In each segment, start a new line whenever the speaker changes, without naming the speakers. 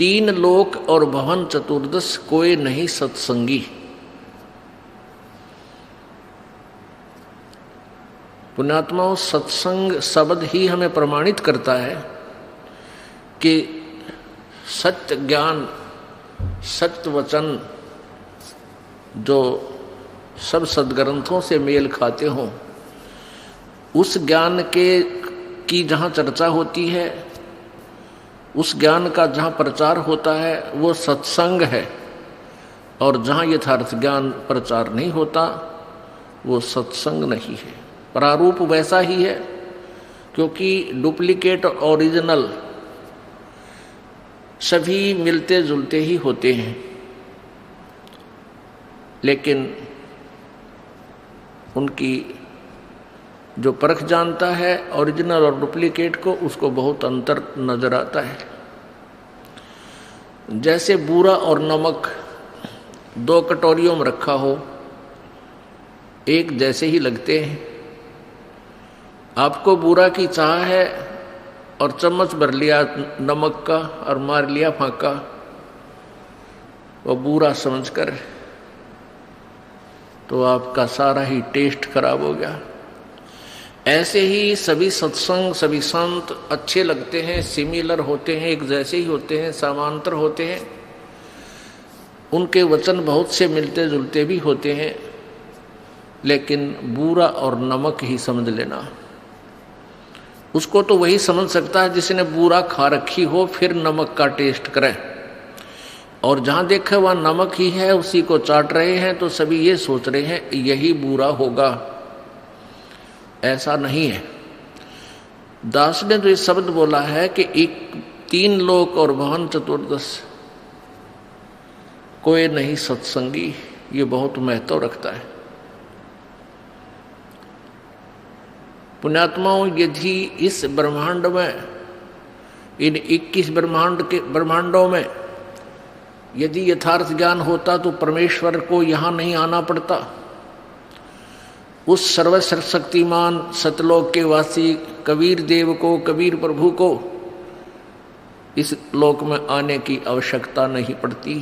तीन लोक और भवन चतुर्दश कोई नहीं सत्संगी। पुण्यात्माओं, सत्संग शब्द ही हमें प्रमाणित करता है कि सत्य ज्ञान, सत्य वचन जो सब सद्ग्रंथों से मेल खाते हों, उस ज्ञान की जहाँ चर्चा होती है, उस ज्ञान का जहाँ प्रचार होता है, वो सत्संग है। और जहाँ यथार्थ ज्ञान प्रचार नहीं होता, वो सत्संग नहीं है। प्रारूप वैसा ही है, क्योंकि डुप्लीकेट और ओरिजिनल सभी मिलते जुलते ही होते हैं, लेकिन उनकी जो परख जानता है ओरिजिनल और डुप्लीकेट को, उसको बहुत अंतर नजर आता है। जैसे बूरा और नमक दो कटोरियों में रखा हो, एक जैसे ही लगते हैं। आपको बूरा की चाह है और चम्मच भर लिया नमक का और मार लिया फांका, वो बूरा समझकर, तो आपका सारा ही टेस्ट खराब हो गया। ऐसे ही सभी सत्संग, सभी संत अच्छे लगते हैं, सिमिलर होते हैं, एक जैसे ही होते हैं, समांतर होते हैं। उनके वचन बहुत से मिलते जुलते भी होते हैं, लेकिन बूरा और नमक ही समझ लेना। उसको तो वही समझ सकता है जिसने बूरा खा रखी हो, फिर नमक का टेस्ट करे। और जहाँ देखे वहाँ नमक ही है, उसी को चाट रहे हैं, तो सभी ये सोच रहे हैं यही बूरा होगा। ऐसा नहीं है। दास ने तो ये शब्द बोला है कि एक तीन लोक और भवन चतुर्दश कोई नहीं सत्संगी, ये बहुत महत्व रखता है। पुण्यात्माओं, यदि इस ब्रह्मांड में, इन 21 ब्रह्मांडों में यदि यथार्थ ज्ञान होता तो परमेश्वर को यहाँ नहीं आना पड़ता। उस सर्वशक्तिमान सतलोक के वासी कबीर देव को, कबीर प्रभु को इस लोक में आने की आवश्यकता नहीं पड़ती।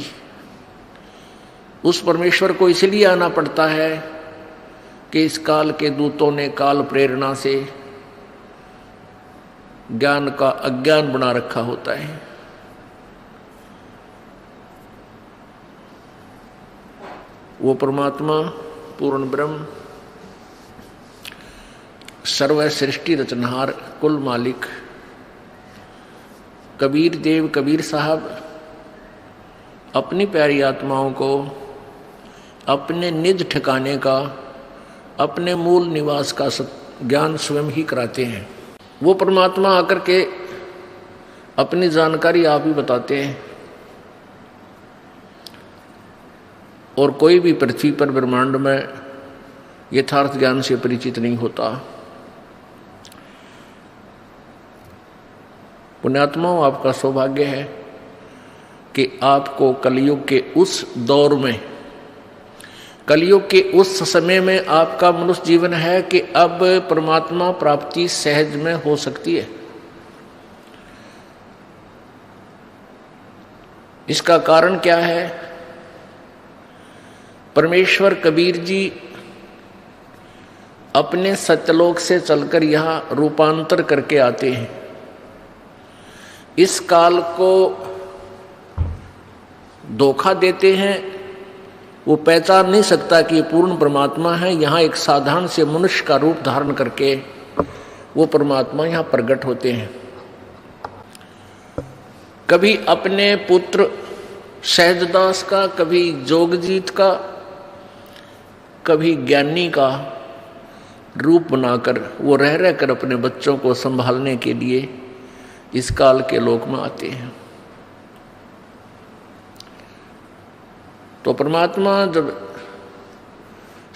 उस परमेश्वर को इसलिए आना पड़ता है कि इस काल के दूतों ने काल प्रेरणा से ज्ञान का अज्ञान बना रखा होता है। वो परमात्मा पूर्ण ब्रह्म, सर्व सृष्टि रचनहार, कुल मालिक कबीर देव, कबीर साहब अपनी प्यारी आत्माओं को अपने निज ठिकाने का, अपने मूल निवास का ज्ञान स्वयं ही कराते हैं। वो परमात्मा आकर के अपनी जानकारी आप ही बताते हैं। और कोई भी पृथ्वी पर ब्रह्मांड में यथार्थ ज्ञान से परिचित नहीं होता। पुण्यात्माओं, आपका सौभाग्य है कि आपको कलयुग के उस दौर में, कलयुग के उस समय में आपका मनुष्य जीवन है कि अब परमात्मा प्राप्ति सहज में हो सकती है। इसका कारण क्या है? परमेश्वर कबीर जी अपने सत्यलोक से चलकर यहाँ रूपांतर करके आते हैं। इस काल को धोखा देते हैं, वो पहचान नहीं सकता कि ये पूर्ण परमात्मा है। यहाँ एक साधारण से मनुष्य का रूप धारण करके वो परमात्मा यहाँ प्रकट होते हैं। कभी अपने पुत्र सहजदास का, कभी जोगजीत का, कभी ज्ञानी का रूप बनाकर वो रह रहकर अपने बच्चों को संभालने के लिए इस काल के लोक में आते हैं। तो परमात्मा जब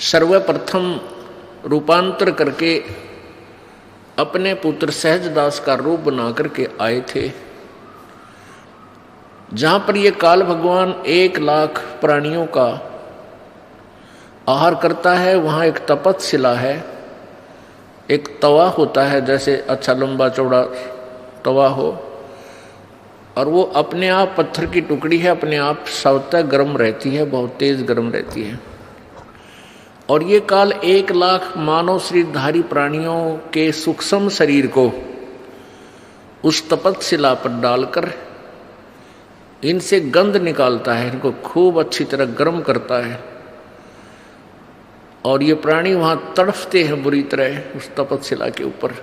सर्वप्रथम रूपांतर करके अपने पुत्र सहजदास का रूप बना करके आए थे, जहां पर ये काल भगवान 1 लाख प्राणियों का आहार करता है, वहां एक तपतशिला है, एक तवा होता है, जैसे अच्छा लंबा चौड़ा तवा हो, और वो अपने आप पत्थर की टुकड़ी है, अपने आप स्वतः गर्म रहती है, बहुत तेज गर्म रहती है। और ये काल 1 लाख मानव शरीरधारी प्राणियों के सूक्ष्म शरीर को उस तपतशिला पर डालकर इनसे गंध निकालता है, इनको खूब अच्छी तरह गर्म करता है। और ये प्राणी वहां तड़फते हैं बुरी तरह उस तपतशिला के ऊपर।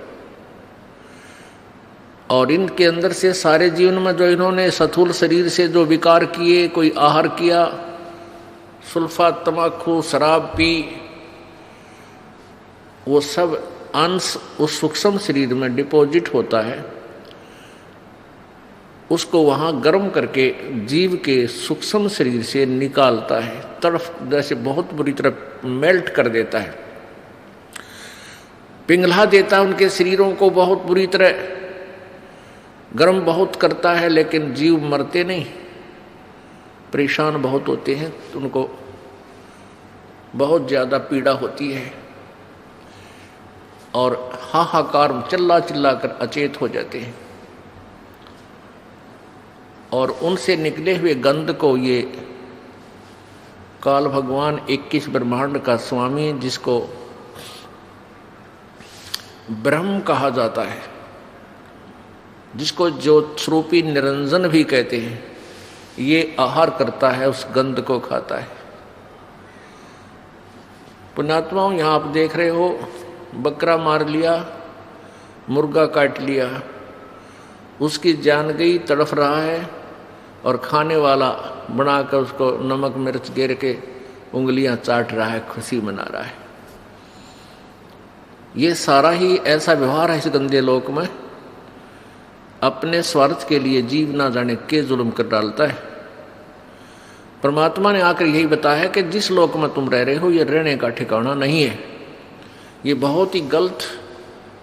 और इनके अंदर से सारे जीवन में जो इन्होंने स्थूल शरीर से जो विकार किए, कोई आहार किया, सुल्फा, तमाकू, शराब पी, वो सब अंश उस सूक्ष्म शरीर में डिपॉजिट होता है। उसको वहां गर्म करके जीव के सूक्ष्म शरीर से निकालता है, तड़फ जैसे बहुत बुरी तरह मेल्ट कर देता है, पिघला देता है उनके शरीरों को, बहुत बुरी तरह गर्म बहुत करता है। लेकिन जीव मरते नहीं, परेशान बहुत होते हैं, तो उनको बहुत ज़्यादा पीड़ा होती है और हाहाकार चिल्ला चिल्ला कर अचेत हो जाते हैं। और उनसे निकले हुए गंध को ये काल भगवान 21 ब्रह्मांड का स्वामी, जिसको ब्रह्म कहा जाता है, जिसको ज्योत स्वरूपी निरंजन भी कहते हैं, ये आहार करता है, उस गंध को खाता है। पुण्यात्माओं, यहाँ आप देख रहे हो, बकरा मार लिया, मुर्गा काट लिया, उसकी जान गई, तड़फ रहा है, और खाने वाला बनाकर उसको नमक मिर्च गिर के उंगलियां चाट रहा है, खुशी मना रहा है। ये सारा ही ऐसा व्यवहार है इस गंदे लोक में, अपने स्वार्थ के लिए जीव ना जाने के जुल्म कर डालता है। परमात्मा ने आकर यही बताया कि जिस लोक में तुम रह रहे हो, ये रहने का ठिकाना नहीं है, ये बहुत ही गलत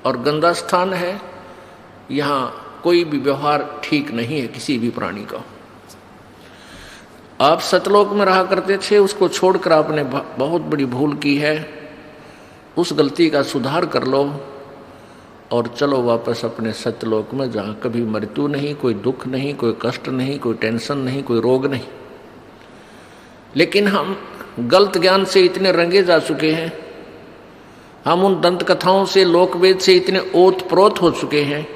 और गंदा स्थान है। यहाँ कोई भी व्यवहार ठीक नहीं है किसी भी प्राणी का। आप सतलोक में रहा करते थे, उसको छोड़कर आपने बहुत बड़ी भूल की है, उस गलती का सुधार कर लो और चलो वापस अपने सत्यलोक में, जहाँ कभी मृत्यु नहीं, कोई दुख नहीं, कोई कष्ट नहीं, कोई टेंशन नहीं, कोई रोग नहीं। लेकिन हम गलत ज्ञान से इतने रंगे जा चुके हैं, हम उन दंत कथाओं से, लोकवेद से इतने ओत प्रोत हो चुके हैं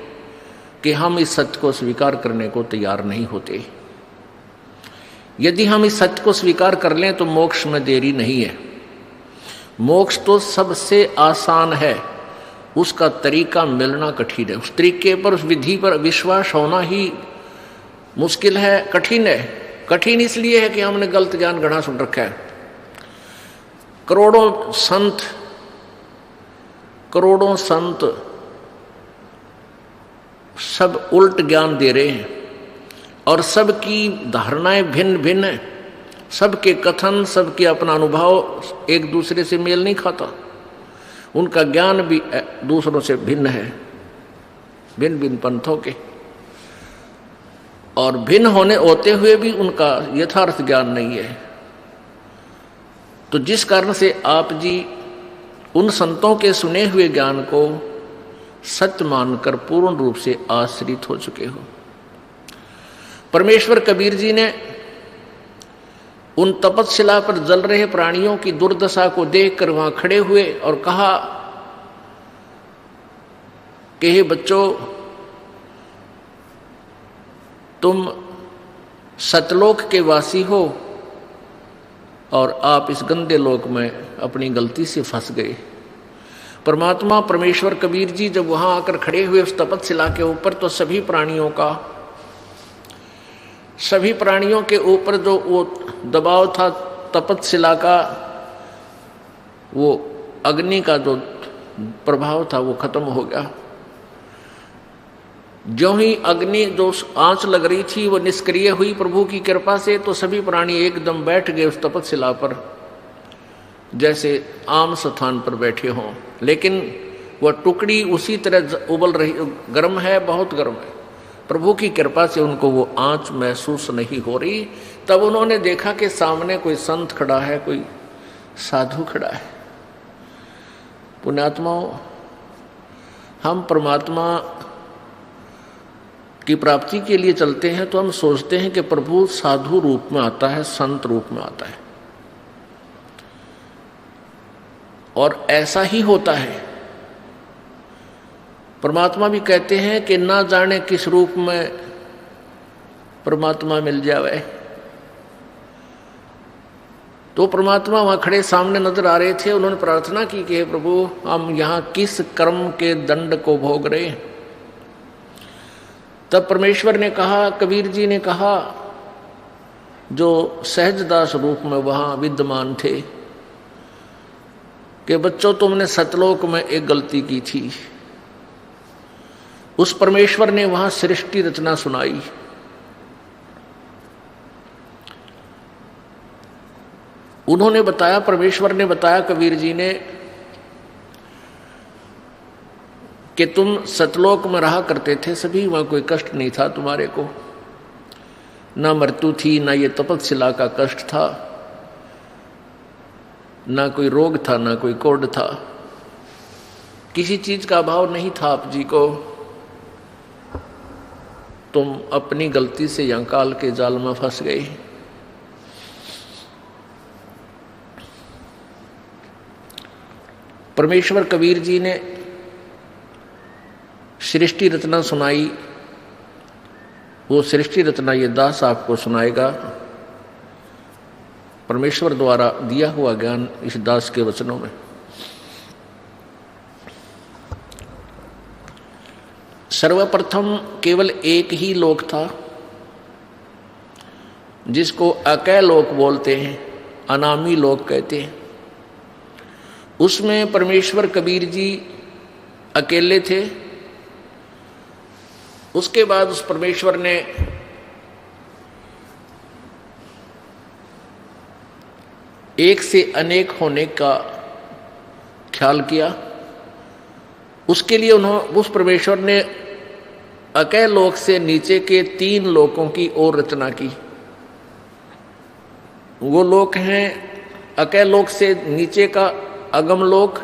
कि हम इस सत्य को स्वीकार करने को तैयार नहीं होते। यदि हम इस सत्य को स्वीकार कर लें तो मोक्ष में देरी नहीं है। मोक्ष तो सबसे आसान है, उसका तरीका मिलना कठिन है। उस तरीके पर, उस विधि पर विश्वास होना ही मुश्किल है, कठिन है। कठिन इसलिए है कि हमने गलत ज्ञान गढ़ा सुन रखा है। करोड़ों संत सब उल्ट ज्ञान दे रहे हैं और सबकी धारणाएं भिन्न भिन्न है, सबके कथन, सबके अपना अनुभव एक दूसरे से मेल नहीं खाता, उनका ज्ञान भी दूसरों से भिन्न है, भिन्न भिन्न पंथों के, और भिन्न होते हुए भी उनका यथार्थ ज्ञान नहीं है। तो जिस कारण से आप जी उन संतों के सुने हुए ज्ञान को सत्य मानकर पूर्ण रूप से आश्रित हो चुके हो। परमेश्वर कबीर जी ने उन तपतशिला पर जल रहे प्राणियों की दुर्दशा को देखकर वहां खड़े हुए और कहा कि हे बच्चों, तुम सतलोक के वासी हो और आप इस गंदे लोक में अपनी गलती से फंस गए। परमात्मा परमेश्वर कबीर जी जब वहां आकर खड़े हुए उस तपतशिला के ऊपर, तो सभी प्राणियों के ऊपर जो वो दबाव था तपतशिला का, वो अग्नि का जो प्रभाव था वो खत्म हो गया। जो ही अग्नि जो आंच लग रही थी वो निष्क्रिय हुई प्रभु की कृपा से, तो सभी प्राणी एकदम बैठ गए उस तपतशिला पर, जैसे आम स्थान पर बैठे हों। लेकिन वह टुकड़ी उसी तरह उबल रही, गर्म है, बहुत गर्म है। प्रभु की कृपा से उनको वो आंच महसूस नहीं हो रही। तब उन्होंने देखा कि सामने कोई संत खड़ा है, कोई साधु खड़ा है। पुण्यात्माओं, हम परमात्मा की प्राप्ति के लिए चलते हैं तो हम सोचते हैं कि प्रभु साधु रूप में आता है, संत रूप में आता है, और ऐसा ही होता है। परमात्मा भी कहते हैं कि ना जाने किस रूप में परमात्मा मिल जावे। तो परमात्मा वहां खड़े सामने नजर आ रहे थे, उन्होंने प्रार्थना की कि हे प्रभु, हम यहां किस कर्म के दंड को भोग रहे हैं। तब परमेश्वर ने कहा, कबीर जी ने कहा, जो सहजदास रूप में वहां विद्यमान थे, कि बच्चों तुमने सतलोक में एक गलती की थी। उस परमेश्वर ने वहां सृष्टि रचना सुनाई। उन्होंने बताया, परमेश्वर ने बताया कबीर जी ने, कि तुम सतलोक में रहा करते थे सभी, वहां कोई कष्ट नहीं था तुम्हारे को, ना मृत्यु थी, ना ये तपस्या का कष्ट था, ना कोई रोग था, ना कोई कोढ़ था, किसी चीज का अभाव नहीं था आप जी को। तुम अपनी गलती से यहां काल के जाल में फंस गए। परमेश्वर कबीर जी ने सृष्टि रचना सुनाई। वो सृष्टि रचना ये दास आपको सुनाएगा। परमेश्वर द्वारा दिया हुआ ज्ञान इस दास के वचनों में। सर्वप्रथम केवल एक ही लोक था, जिसको अकय लोक बोलते हैं, अनामी लोक कहते हैं। उसमें परमेश्वर कबीर जी अकेले थे। उसके बाद उस परमेश्वर ने एक से अनेक होने का ख्याल किया। उसके लिए उस परमेश्वर ने अकय लोक से नीचे के 3 लोकों की और रचना की। वो लोक हैं, अकय लोक से नीचे का अगम लोक,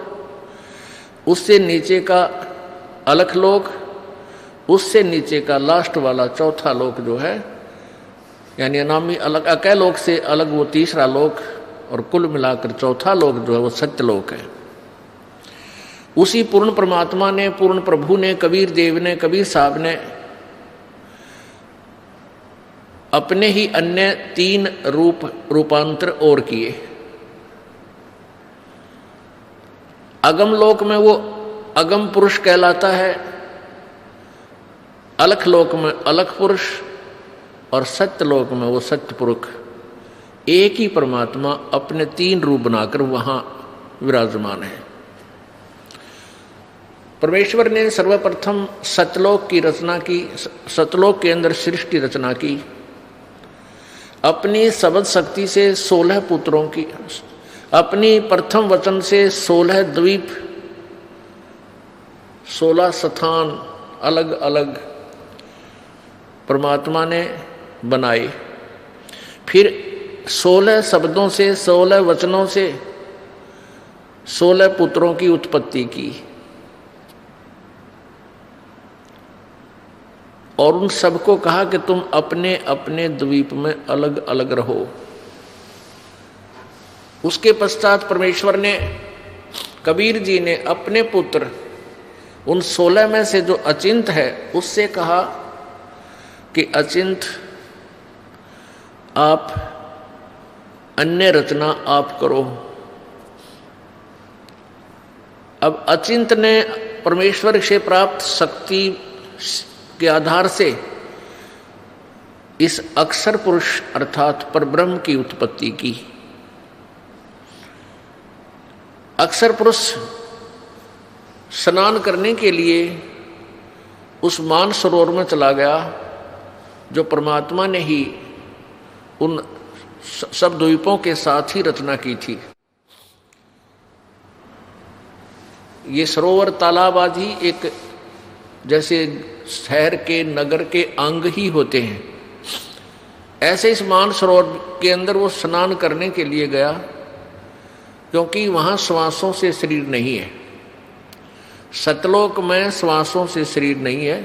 उससे नीचे का अलख लोक, उससे नीचे का लास्ट वाला चौथा लोक जो है, यानी अनामी अलग, अकय लोक से अलग वो तीसरा लोक, और कुल मिलाकर चौथा लोक जो है वो सत्यलोक है। उसी पूर्ण परमात्मा ने, पूर्ण प्रभु ने, कबीर देव ने, कबीर साहब ने अपने ही अन्य 3 रूपांतर और किए। अगम लोक में वो अगम पुरुष कहलाता है, अलख लोक में अलख पुरुष, और सत्य लोक में वो सत्य पुरुष। एक ही परमात्मा अपने 3 रूप बनाकर वहां विराजमान है। परमेश्वर ने सर्वप्रथम सतलोक की रचना की, सतलोक के अंदर सृष्टि रचना की। अपनी सबद शक्ति से 16 पुत्रों की, अपनी प्रथम वचन से 16 द्वीप, 16 स्थान अलग अलग परमात्मा ने बनाए। फिर 16 शब्दों से, 16 वचनों से 16 पुत्रों की उत्पत्ति की, और उन सबको कहा कि तुम अपने अपने द्वीप में अलग अलग रहो। उसके पश्चात परमेश्वर ने, कबीर जी ने अपने पुत्र उन 16 में से जो अचिंत है उससे कहा कि अचिंत आप अन्य रचना आप करो। अब अचिंत ने परमेश्वर से प्राप्त शक्ति के आधार से इस अक्षर पुरुष अर्थात परब्रह्म की उत्पत्ति की। अक्षर पुरुष स्नान करने के लिए उस मान सरोवर में चला गया, जो परमात्मा ने ही उन सब द्वीपों के साथ ही रचना की थी। ये सरोवर तालाब आदि एक जैसे शहर के, नगर के अंग ही होते हैं, ऐसे इस मान सरोवर के अंदर वो स्नान करने के लिए गया, क्योंकि वहां श्वासों से शरीर नहीं है। सतलोक में श्वासों से शरीर नहीं है,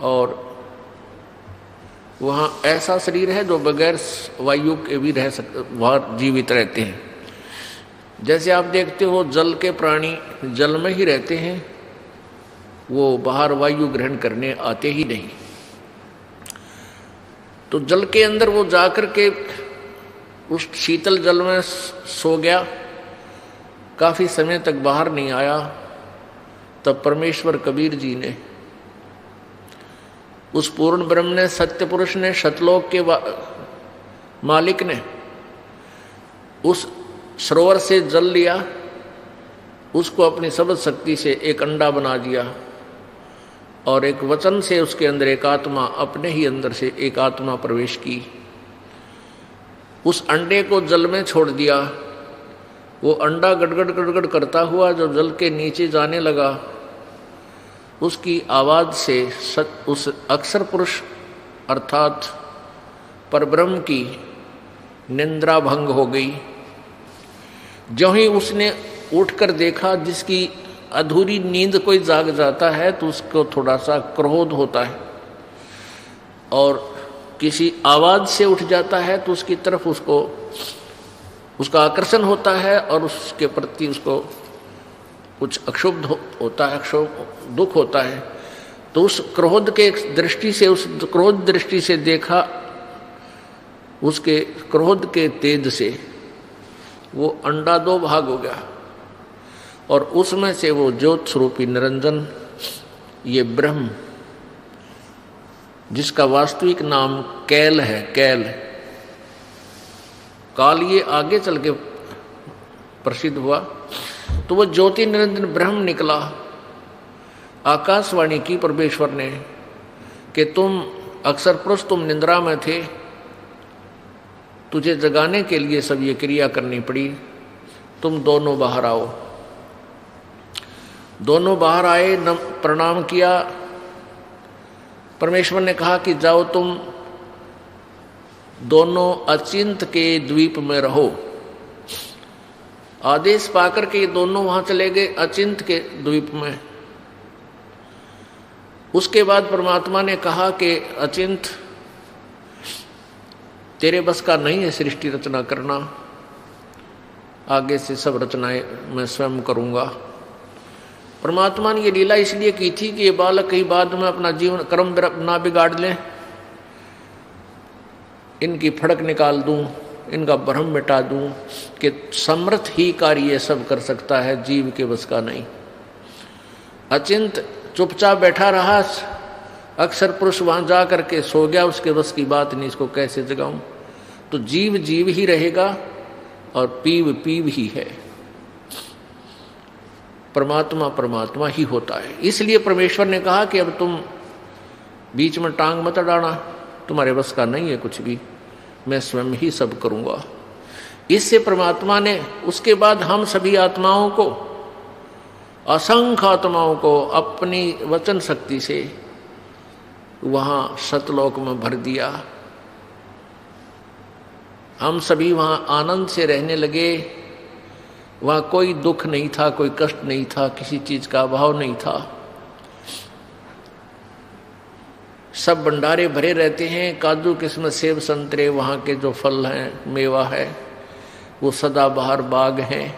और वहाँ ऐसा शरीर है जो बगैर वायु के भी रह सकते, वहाँ जीवित रहते हैं। जैसे आप देखते हो जल के प्राणी जल में ही रहते हैं, वो बाहर वायु ग्रहण करने आते ही नहीं। तो जल के अंदर वो जाकर के उस शीतल जल में सो गया, काफी समय तक बाहर नहीं आया। तब परमेश्वर कबीर जी ने, उस पूर्ण ब्रह्म ने, सत्य पुरुष ने, सतलोक के मालिक ने उस सरोवर से जल लिया, उसको अपनी सबद शक्ति से एक अंडा बना दिया और एक वचन से उसके अंदर एक आत्मा, अपने ही अंदर से एक आत्मा प्रवेश की। उस अंडे को जल में छोड़ दिया। वो अंडा गड़गड़ गड़गड़ करता हुआ जो जल के नीचे जाने लगा, उसकी आवाज़ से उस अक्षर पुरुष अर्थात परब्रह्म की निंद्रा भंग हो गई। जो ही उसने उठकर देखा, जिसकी अधूरी नींद कोई जाग जाता है तो उसको थोड़ा सा क्रोध होता है, और किसी आवाज़ से उठ जाता है तो उसकी तरफ उसका आकर्षण होता है और उसके प्रति उसको कुछ अक्षुब्ध होता है, दुख होता है। तो उस क्रोध के दृष्टि से, उस क्रोध दृष्टि से देखा, उसके क्रोध के तेज से वो अंडा दो भाग हो गया और उसमें से वो ज्योत स्वरूपी निरंजन, ये ब्रह्म, जिसका वास्तविक नाम कैल है, कैल काल, ये आगे चल के प्रसिद्ध हुआ। तो वो ज्योति निरंजन ब्रह्म निकला। आकाशवाणी की परमेश्वर ने कि तुम अक्षर पुरुष, तुम निंद्रा में थे, तुझे जगाने के लिए सब ये क्रिया करनी पड़ी, तुम दोनों बाहर आओ। दोनों बाहर आए, प्रणाम किया। परमेश्वर ने कहा कि जाओ तुम दोनों अचिंत के द्वीप में रहो। आदेश पाकर के ये दोनों वहां चले गए अचिंत के द्वीप में। उसके बाद परमात्मा ने कहा कि अचिंत, तेरे बस का नहीं है सृष्टि रचना करना, आगे से सब रचनाएं मैं स्वयं करूंगा। परमात्मा ने ये लीला इसलिए की थी कि ये बालक कहीं बाद में अपना जीवन कर्म ना बिगाड़ लें, इनकी फड़क निकाल दूं, इनका भ्रम मिटा दूं कि समर्थ ही कार्य सब कर सकता है, जीव के बस का नहीं। अचिंत चुपचाप बैठा रहा, अक्षर पुरुष वहां जा करके सो गया, उसके बस की बात नहीं, इसको कैसे जगाऊं। तो जीव जीव ही रहेगा और पीव पीव ही है, परमात्मा परमात्मा ही होता है। इसलिए परमेश्वर ने कहा कि अब तुम बीच में टांग मत अड़ाना, तुम्हारे बस का नहीं है कुछ भी, मैं स्वयं ही सब करूंगा। इससे परमात्मा ने उसके बाद हम सभी आत्माओं को, असंख्य आत्माओं को अपनी वचन शक्ति से वहां सतलोक में भर दिया। हम सभी वहां आनंद से रहने लगे। वहां कोई दुख नहीं था, कोई कष्ट नहीं था, किसी चीज का अभाव नहीं था। सब भंडारे भरे रहते हैं, काजू किस्मत सेब संतरे, वहाँ के जो फल हैं, मेवा है, वो सदाबहार बाग हैं।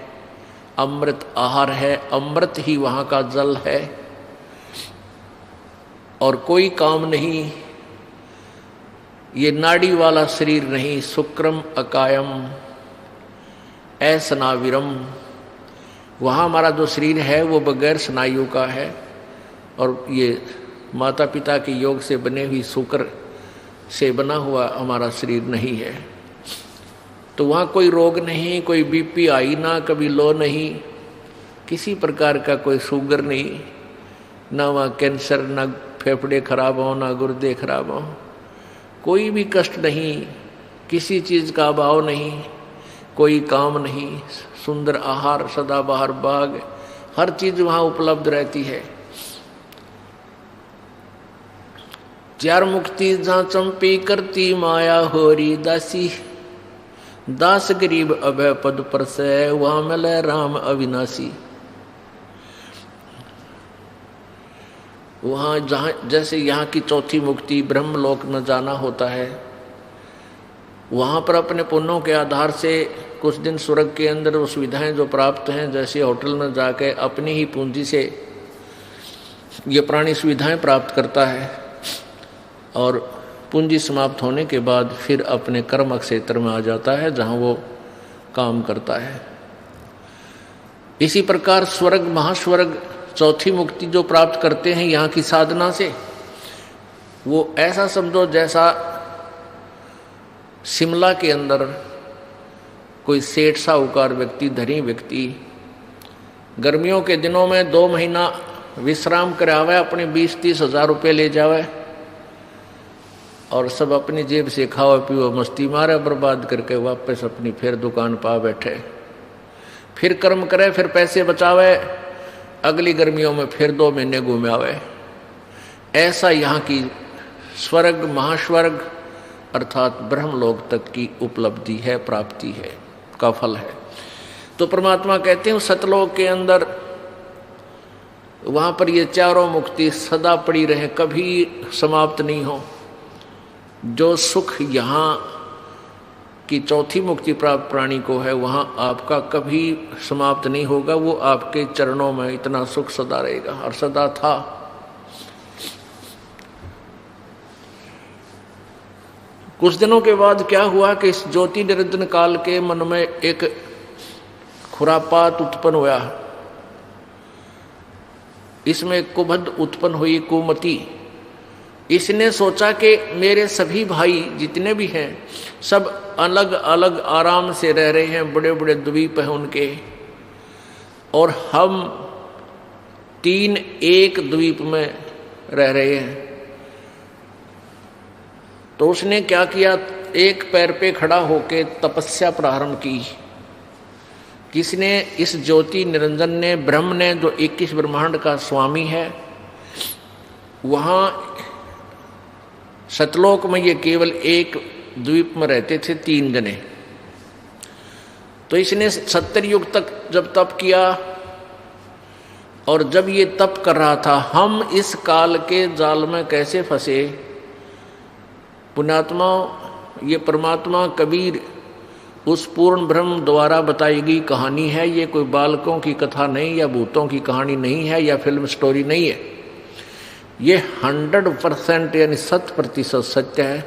अमृत आहार है, अमृत ही वहाँ का जल है। और कोई काम नहीं, ये नाड़ी वाला शरीर नहीं, शुक्रम अकायम असनाविरम। वहाँ हमारा जो शरीर है वो बगैर स्नायु का है, और ये माता पिता के योग से बने हुई शुक्र से बना हुआ हमारा शरीर नहीं है। तो वहाँ कोई रोग नहीं, कोई बीपी हाई ना, कभी लो नहीं, किसी प्रकार का कोई शुगर नहीं, ना वहाँ कैंसर, ना फेफड़े खराब हो, ना गुर्दे खराब हो, कोई भी कष्ट नहीं, किसी चीज़ का अभाव नहीं, कोई काम नहीं, सुंदर आहार, सदाबहार बाग, हर चीज़ वहाँ उपलब्ध रहती है। चार मुक्ति जहाँ चंपी करती माया होरी दासी, दास गरीब अभय पद पर से वहाँ मिले राम अविनाशी। वहाँ जहाँ जैसे यहाँ की चौथी मुक्ति ब्रह्मलोक में जाना होता है, वहाँ पर अपने पुण्यों के आधार से कुछ दिन स्वर्ग के अंदर वो सुविधाएं जो प्राप्त हैं, जैसे होटल में जाके अपनी ही पूंजी से ये प्राणी सुविधाएं प्राप्त करता है और पूंजी समाप्त होने के बाद फिर अपने कर्म क्षेत्र में आ जाता है जहाँ वो काम करता है। इसी प्रकार स्वर्ग महास्वर्ग चौथी मुक्ति जो प्राप्त करते हैं यहाँ की साधना से, वो ऐसा समझो जैसा शिमला के अंदर कोई सेठ साहूकार व्यक्ति, धनी व्यक्ति गर्मियों के दिनों में 2 महीना विश्राम करावे, अपने 20-30 हज़ार रुपये ले जावे और सब अपनी जेब से खाओ पियो मस्ती मारे, बर्बाद करके वापस अपनी फिर दुकान पा बैठे, फिर कर्म करे, फिर पैसे बचावे, अगली गर्मियों में फिर 2 महीने घूमे आवे। ऐसा यहाँ की स्वर्ग महास्वर्ग अर्थात ब्रह्मलोक तक की उपलब्धि है, प्राप्ति है, का फल है। तो परमात्मा कहते हैं सतलोक के अंदर वहाँ पर ये चारों मुक्ति सदा पड़ी रहे, कभी समाप्त नहीं हो। जो सुख यहाँ की चौथी मुक्ति प्राप्त प्राणी को है वहाँ आपका कभी समाप्त नहीं होगा, वो आपके चरणों में इतना सुख सदा रहेगा और सदा था। कुछ दिनों के बाद क्या हुआ कि इस ज्योति निरंजन काल के मन में एक खुरापात उत्पन्न हुआ, इसमें कुबद उत्पन्न हुई, कुमति। इसने सोचा कि मेरे सभी भाई जितने भी हैं सब अलग अलग आराम से रह रहे हैं, बड़े बड़े द्वीप हैं उनके, और हम 3 एक द्वीप में रह रहे हैं। तो उसने क्या किया, एक पैर पे खड़ा होकर तपस्या प्रारंभ की। किसने? इस ज्योति निरंजन ने, ब्रह्म ने, जो 21 ब्रह्मांड का स्वामी है। वहाँ सतलोक में ये केवल एक द्वीप में रहते थे 3 जने। तो इसने 70 युग तक जब तप किया, और जब ये तप कर रहा था, हम इस काल के जाल में कैसे फंसे। पुण्यात्मा, ये परमात्मा कबीर उस पूर्ण ब्रह्म द्वारा बताई गई कहानी है। ये कोई बालकों की कथा नहीं, या भूतों की कहानी नहीं है, या फिल्म स्टोरी नहीं है। ये 100% यानी 100% सत्य है।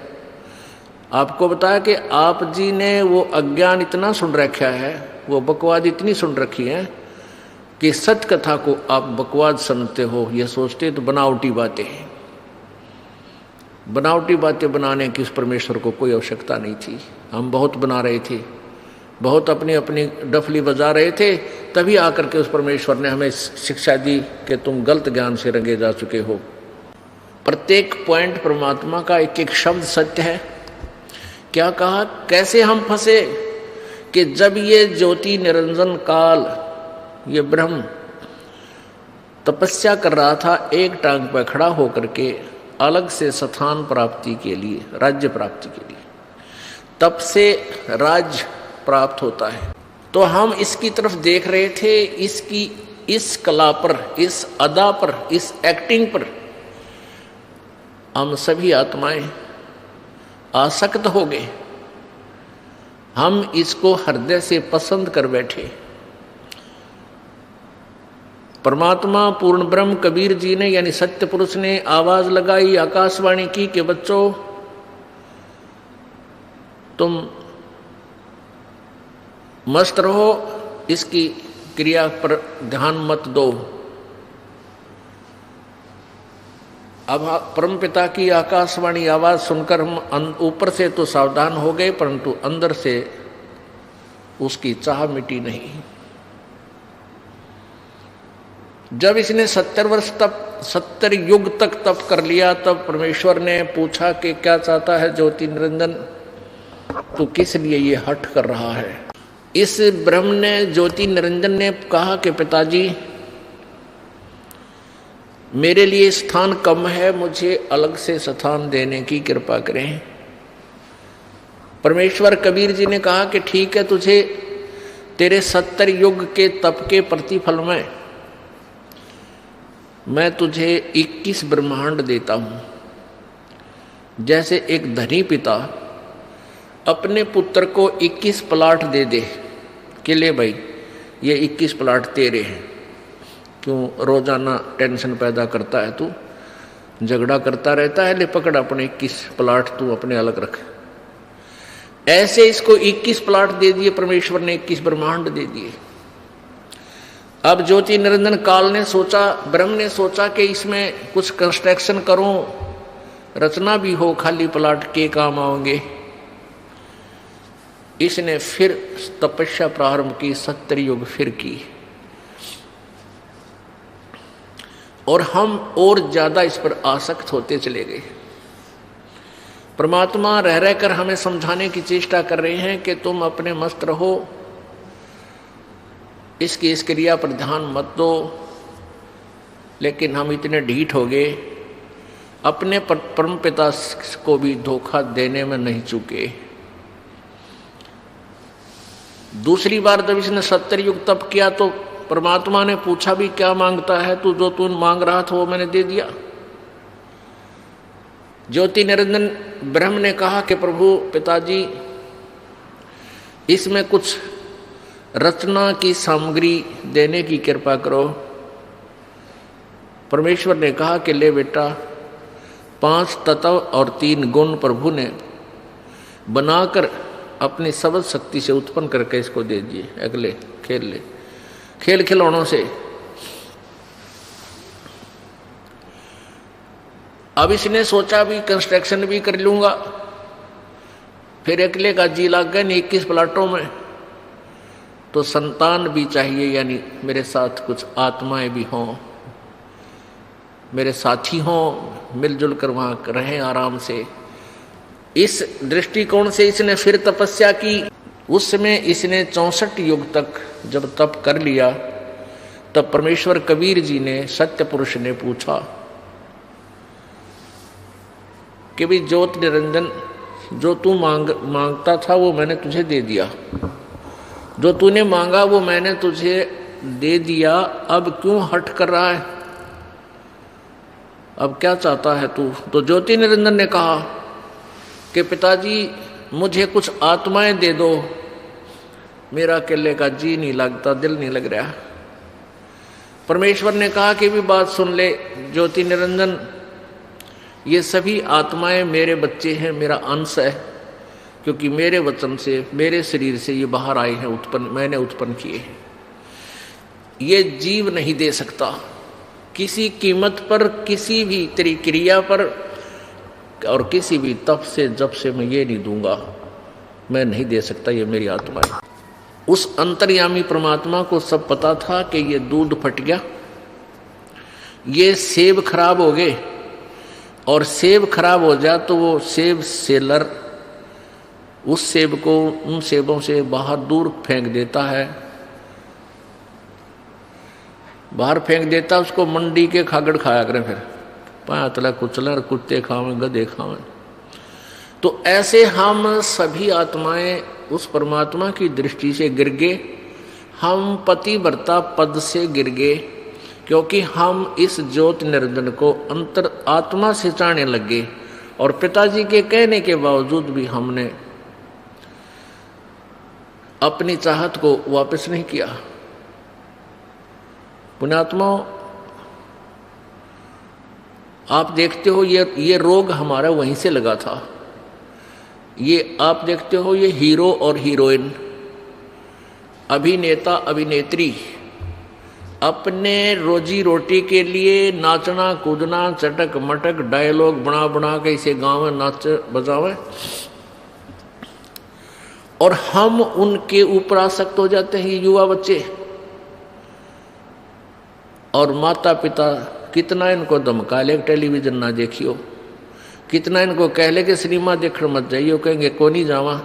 आपको बताया कि आप जी ने वो अज्ञान इतना सुन रखा है, वो बकवाद इतनी सुन रखी है कि सत्य कथा को आप बकवाद समझते हो, ये सोचते तो बनावटी बातें हैं। बनावटी बातें बनाने की उस परमेश्वर को कोई आवश्यकता नहीं थी। हम बहुत बना रहे थे, बहुत अपनी अपनी डफली बजा रहे थे, तभी आकर के उस परमेश्वर ने हमें शिक्षा दी कि तुम गलत ज्ञान से रंगे जा चुके हो। प्रत्येक पॉइंट परमात्मा का एक एक शब्द सत्य है। क्या कहा, कैसे हम फंसे कि जब ये ज्योति निरंजन काल, ये ब्रह्म तपस्या कर रहा था, एक टांग पर खड़ा होकर के अलग से स्थान प्राप्ति के लिए, राज्य प्राप्ति के लिए, तब से राज्य प्राप्त होता है। तो हम इसकी तरफ देख रहे थे, इसकी इस कला पर, इस अदा पर, इस एक्टिंग पर हम सभी आत्माएं आसक्त हो गए। हम इसको हृदय से पसंद कर बैठे। परमात्मा पूर्ण ब्रह्म कबीर जी ने, यानी सत्य पुरुष ने आवाज लगाई, आकाशवाणी की कि बच्चों तुम मस्त रहो, इसकी क्रिया पर ध्यान मत दो। अब परमपिता की आकाशवाणी आवाज सुनकर हम ऊपर से तो सावधान हो गए, परंतु अंदर से उसकी चाह मिटी नहीं। जब इसने 70 वर्ष तक, 70 युग तक तप कर लिया, तब परमेश्वर ने पूछा कि क्या चाहता है ज्योति निरंजन, तू किस लिए ये हठ कर रहा है। इस ब्रह्म ने, ज्योति निरंजन ने कहा कि पिताजी मेरे लिए स्थान कम है, मुझे अलग से स्थान देने की कृपा करें। परमेश्वर कबीर जी ने कहा कि ठीक है, तुझे तेरे 70 युग के तप के प्रतिफल में मैं तुझे 21 ब्रह्मांड देता हूं। जैसे एक धनी पिता अपने पुत्र को 21 प्लाट दे दे कि ले भाई ये 21 प्लाट तेरे हैं, क्यों रोजाना टेंशन पैदा करता है तू, झगड़ा करता रहता है, ले पकड़ अपने 21 प्लाट तू अपने अलग रख। ऐसे इसको 21 प्लाट दे दिए परमेश्वर ने, 21 ब्रह्मांड दे दिए। अब ज्योति निरंजन काल ने सोचा, ब्रह्म ने सोचा कि इसमें कुछ कंस्ट्रक्शन करूं, रचना भी हो, खाली प्लाट के काम आओगे। इसने फिर तपस्या प्रारंभ की, 70 युग फिर की, और हम और ज्यादा इस पर आसक्त होते चले गए। परमात्मा रह रहकर हमें समझाने की चेष्टा कर रहे हैं कि तुम अपने मस्त रहो, इसकी इस क्रिया पर ध्यान मत दो। लेकिन हम इतने ढीठ हो गए, अपने परम पिता को भी धोखा देने में नहीं चूके। दूसरी बार जब इसने 70 युग तप किया तो परमात्मा ने पूछा भी क्या मांगता है तू, जो तू मांग रहा था वो मैंने दे दिया। ज्योति निरंजन ब्रह्म ने कहा कि प्रभु पिताजी इसमें कुछ रचना की सामग्री देने की कृपा करो। परमेश्वर ने कहा कि ले बेटा, 5 तत्व और 3 गुण प्रभु ने बनाकर अपनी सबद शक्ति से उत्पन्न करके इसको दे दिए। अगले खेल ले, खेल खिलौनों से। अब इसने सोचा भी कंस्ट्रक्शन भी कर लूंगा, फिर अकेले का जी लग गया 21 प्लाटों में, तो संतान भी चाहिए, यानी मेरे साथ कुछ आत्माएं भी हों, मेरे साथी हों, मिलजुल कर वहां रहें आराम से। इस दृष्टिकोण से इसने फिर तपस्या की। उस समय इसने 64 युग तक जब तप कर लिया, तब परमेश्वर कबीर जी ने, सत्य पुरुष ने पूछा कि भी ज्योत निरंजन, जो तू मांगता था वो मैंने तुझे दे दिया, जो तूने मांगा वो मैंने तुझे दे दिया, अब क्यों हट कर रहा है, अब क्या चाहता है तू? तो ज्योति निरंजन ने कहा कि पिताजी मुझे कुछ आत्माएं दे दो, मेरा अकेले का जी नहीं लगता, दिल नहीं लग रहा। परमेश्वर ने कहा कि भी बात सुन ले ज्योति निरंजन, ये सभी आत्माएं मेरे बच्चे हैं, मेरा अंश है, क्योंकि मेरे वचन से, मेरे शरीर से ये बाहर आए हैं, उत्पन्न मैंने उत्पन्न किए हैं। ये जीव नहीं दे सकता किसी कीमत पर, किसी भी तेरी क्रिया पर, और किसी भी तप से जब से मैं ये नहीं दूंगा, मैं नहीं दे सकता, ये मेरी आत्मा है। उस अंतर्यामी परमात्मा को सब पता था कि ये दूध फट गया, ये सेब खराब हो गए, और सेब खराब हो जाए तो वो सेब सेलर उस सेब को उन सेबों से बाहर दूर फेंक देता है, बाहर फेंक देता, उसको मंडी के खागड़ खाया करें, फिर पातला कुचला, कुत्ते खावें, गधे खावें। तो ऐसे हम सभी आत्माएं उस परमात्मा की दृष्टि से गिर गए, हम पतिव्रता पद से गिर गए, क्योंकि हम इस ज्योत निरंजन को अंतर आत्मा से चाहने लगे, और पिताजी के कहने के बावजूद भी हमने अपनी चाहत को वापस नहीं किया। पुण्यात्माओं, आप देखते हो ये रोग हमारा वहीं से लगा था। ये आप देखते हो, ये हीरो और हीरोइन, अभिनेता अभिनेत्री अपने रोजी रोटी के लिए नाचना कूदना, चटक मटक डायलॉग बना बना के इसे गाँव में नाच बजावे, और हम उनके ऊपर आसक्त हो जाते हैं, युवा बच्चे। और माता पिता कितना इनको धमका ले टेलीविजन ना देखियो, कितना इनको कह ले कि सिनेमा देखने मत जाइयो, कहेंगे को नहीं जावा,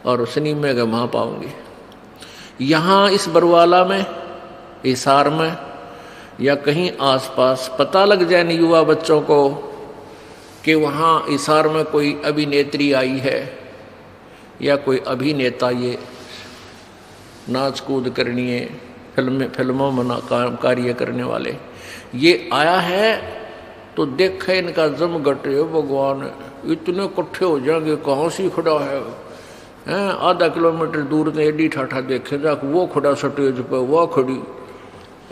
और सिनेमा का वहाँ पाऊंगी। यहाँ इस बरवाला में, हिसार में, या कहीं आसपास पता लग जाए युवा बच्चों को कि वहाँ हिसार में कोई अभिनेत्री आई है या कोई अभिनेता, ये नाच कूद करनी है, फिल्मों में कार्य करने वाले, ये आया है तो देखे इनका जम घटे भगवान, इतने इकट्ठे हो जाएंगे, कहाँ से खड़ा है हैं, आधा किलोमीटर दूर से एडी ठाठा देखे जाक वो खड़ा स्टेज पर, वो खड़ी,